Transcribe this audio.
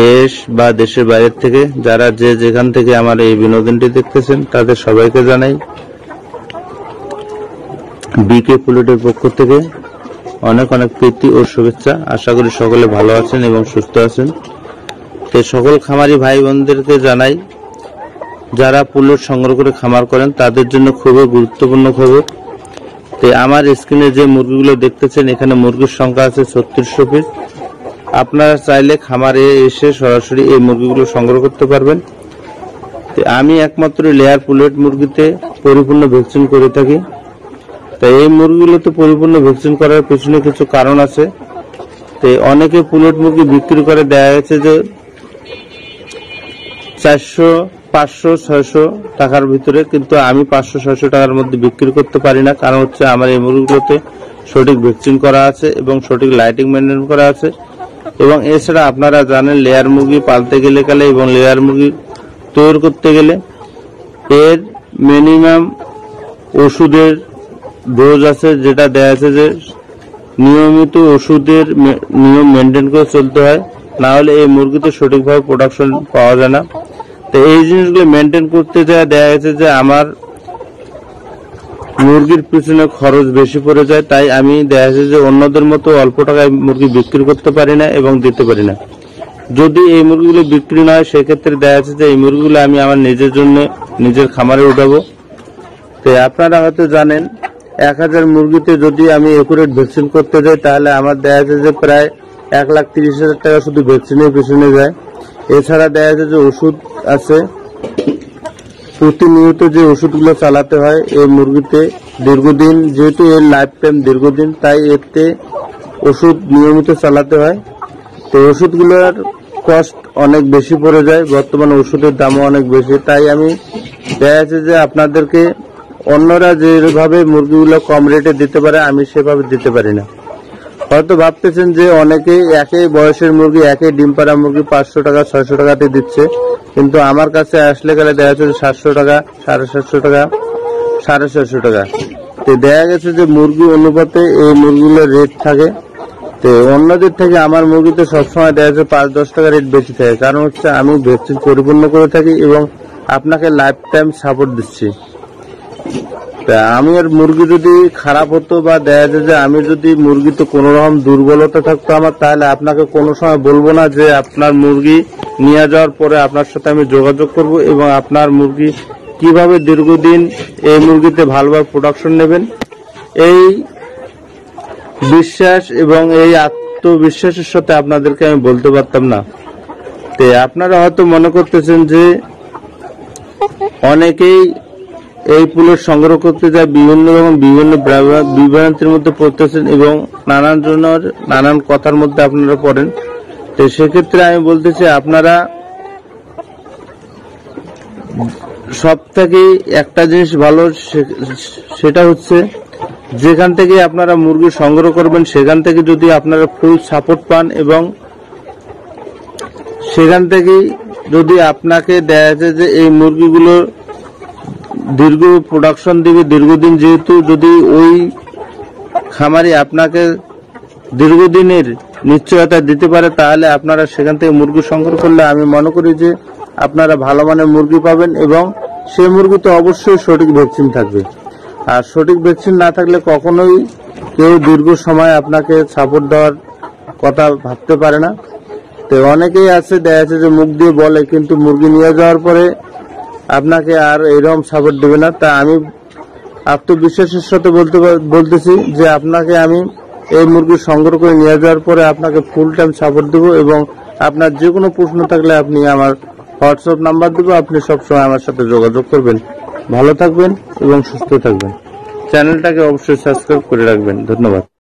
দেশ বা দেশের বাইরে থেকে যারা যে যেখান থেকে আমার এই বিনোদনটি দেখতেছেন তাদের সবাইকে জানাই বিকে পুলেটের পক্ষ থেকে অনেক অনেক প্রীতি ও শুভেচ্ছা। আশা করি সকলে ভালো আছেন এবং সুস্থ আছেন। তো সকল খামারি ভাই বোনদেরকে জানাই যারা পুলেট সংগ্রহ করে খামার করেন তাদের জন্য খুবই গুরুত্বপূর্ণ খবর। তো আমার স্ক্রিনে যে মুরগিগুলো দেখতেছেন এখানে মুরগির সংখ্যা আছে 3600 পিস। আপনারা চাইলে খামারে এসে সরাসরি এই মুরগিগুলো সংগ্রহ করতে পারবেন। আমি একমাত্র লেয়ার পুলেট মুরগিতে পরিপূর্ণ ভ্যাকসিন করে থাকি। তাই এই মুরগিগুলোতে পরিপূর্ণ ভ্যাকসিন করার পেছনে কিছু কারণ আছে। তো অনেকে পুলেট মুরগি বিক্রি করে দেয়া গেছে যে 400, 500, 600 টাকার ভিতরে, কিন্তু আমি 500-600 টাকার মধ্যে বিক্রি করতে পারি না। কারণ হচ্ছে আমার এই মুরগিগুলোতে সঠিক ভ্যাকসিন করা আছে এবং সঠিক লাইটিং মেনটেন করা আছে। এবং এছাড়া আপনারা জানেন লেয়ার মুরগি পালতে গেলে এবং লেয়ার মুরগি তৈরি করতে গেলে এর মিনিমাম ওষুধের ডোজ আছে, যেটা দেয়া আছে যে নিয়মিত ওষুধের নিয়ম মেনটেন করে চলতে হয়, না হলে এই মুরগিতে সঠিকভাবে প্রোডাকশন পাওয়া যায় না। তো এই জিনিসগুলো মেনটেন করতে দেয়া গেছে যে আমার মুরগির পিছনে খরচ বেশি পড়ে যায়। তাই আমি দেখা যাচ্ছে যে অন্যদের মতো অল্প টাকায় মুরগি বিক্রি করতে পারি না এবং দিতে পারি না। যদি এই মুরগিগুলো বিক্রি না হয় সেক্ষেত্রে দেখা যাচ্ছে যে এই মুরগিগুলো আমি আমার নিজের জন্য নিজের খামারে উঠাবো। তো আপনারা হয়তো জানেন 1000 মুরগিতে যদি আমি একুরেট ভ্যাকসিন করতে যাই তাহলে আমার দেখা যাচ্ছে যে প্রায় 1,30,000 টাকা শুধু ভ্যাকসিনের পিছনে যায়। এছাড়া দেখা যাচ্ছে যে ওষুধ আছে, প্রতিনিয়ত যে ওষুধগুলো চালাতে হয় এই মুরগিতে দীর্ঘদিন, যেহেতু এর লাইফ টাইম দীর্ঘদিন, তাই এতে ওষুধ নিয়মিত চালাতে হয়। তো ওষুধগুলোর কস্ট অনেক বেশি পড়ে যায়, বর্তমানে ওষুধের দামও অনেক বেশি। তাই আমি দেখা যাচ্ছে যে আপনাদেরকে অন্যরা যেভাবে মুরগিগুলো কম রেটে দিতে পারে আমি সেভাবে দিতে পারি না। হয়তো ভাবতেছেন যে অনেকেই একই বয়সের মুরগি, একই ডিম পাড়া মুরগি 500 টাকা 600 টাকাতে দিচ্ছে, কিন্তু আমার কাছে আসলে গেলে দেখা যাচ্ছে 700 টাকা, 750 টাকা, 750 টাকা। তো দেখা গেছে যে মুরগি অনুপাতে এই মুরগিগুলোর রেট থাকে। তো অন্যদের থেকে আমার মুরগিতে সবসময় দেখা যাচ্ছে 5-10 টাকা রেট বেশি থাকে। কারণ হচ্ছে আমি ভ্যাকসিন পরিপূর্ণ করে থাকি এবং আপনাকে লাইফ টাইম সাপোর্ট দিচ্ছি। তা আমি আর মুরগি যদি খারাপ হতো বা দেখা যায় যে আমি যদি মুরগিতে কোনো রকম দুর্বলতা থাকতো আমার, তাহলে আপনাকে কোনো সময় বলবো না যে আপনার মুরগি নিয়ে যাওয়ার পরে আপনার সাথে আমি যোগাযোগ করব এবং আপনার মুরগি কিভাবে দীর্ঘদিন এই মুরগিতে ভালোভাবে প্রোডাকশন নেবেন, এই বিশ্বাস এবং এই আত্মবিশ্বাসের সাথে আপনাদেরকে আমি বলতে পারতাম না। তো আপনারা হয়তো মনে করতেছেন যে অনেকেই এই পুলেট সংগ্রহ করতে যায় বিভিন্ন বিভ্রান্তির মধ্যে পড়তেছেন এবং নানান কথার মধ্যে আপনারা পড়েন। তো সেক্ষেত্রে আমি বলতেছি আপনারা সব থেকে একটা জিনিস ভালো, সেটা হচ্ছে যেখান থেকে আপনারা মুরগি সংগ্রহ করবেন সেখান থেকে যদি আপনারা ফুল সাপোর্ট পান এবং সেখান থেকে যদি আপনাকে দেখা যায় যে এই মুরগিগুলো দীর্ঘ প্রোডাকশন দিবে দীর্ঘদিন, যেহেতু যদি ওই খামারি আপনাকে দীর্ঘদিনের নিশ্চয়তা দিতে পারে তাহলে আপনারা সেখান থেকে মুরগি সংগ্রহ করলে আমি মনে করি যে আপনারা ভালো মানের মুরগি পাবেন এবং সেই মুরগিতে অবশ্যই সঠিক ভ্যাকসিন থাকবে। আর সঠিক ভ্যাকসিন না থাকলে কখনোই কেউ দীর্ঘ সময় আপনাকে সাপোর্ট দেওয়ার কথা ভাবতে পারে না। তো অনেকেই আছে দেখা যাচ্ছে যে মুখ দিয়ে বলে কিন্তু মুরগি নিয়ে যাওয়ার পরে আপনাকে আর এরকম সাপোর্ট দেবে না। তা আমি আত্মবিশ্বাসের সাথে বলতেছি যে আপনাকে আমি এই মুরগি সংগ্রহ করে নিয়ে যাওয়ার পরে আপনাকে ফুল টাইম সাপোর্ট দেবো এবং আপনার যে কোনো প্রশ্ন থাকলে আপনি আমার হোয়াটসঅ্যাপ নাম্বার দেবো, আপনি সবসময় আমার সাথে যোগাযোগ করবেন। ভালো থাকবেন এবং সুস্থ থাকবেন। চ্যানেলটাকে অবশ্যই সাবস্ক্রাইব করে রাখবেন। ধন্যবাদ।